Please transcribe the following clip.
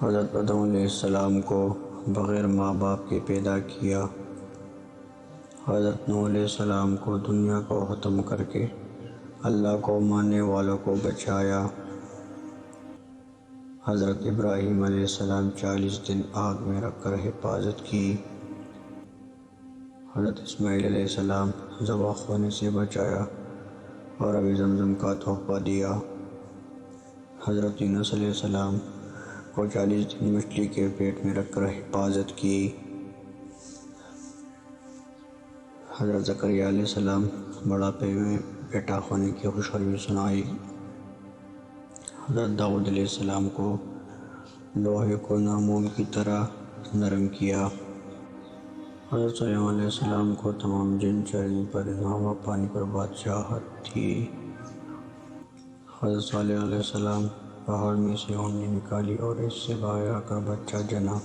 حضرت آدم علیہ السلام کو بغیر ماں باپ کے پیدا کیا۔ حضرت نوح علیہ السلام کو دنیا کو ختم کر کے اللہ کو ماننے والوں کو بچایا۔ حضرت ابراہیم علیہ السلام 40 دن آگ میں رکھ کر حفاظت کی۔ حضرت اسماعیل علیہ السلام ذبح ہونے سے بچایا اور آب زمزم کا تحفہ دیا۔ حضرت یونس علیہ السلام کو 40 دن مچھلی کے پیٹ میں رکھ کر حفاظت کی۔ حضرت زکریا علیہ السلام بڑھاپے میں بیٹا ہونے کی خوشخبری سنائی۔ حضرت داؤد علیہ السلام کو لوہے کو موم کی طرح نرم کیا۔ حضرت سلیمان علیہ السلام کو تمام جن چرند پرند ہوا پانی پر بادشاہت تھی۔ حضرت صالح علیہ السلام پہاڑ میں سے اونی نکالی اور اس سے باہر آ کر بچہ جنا۔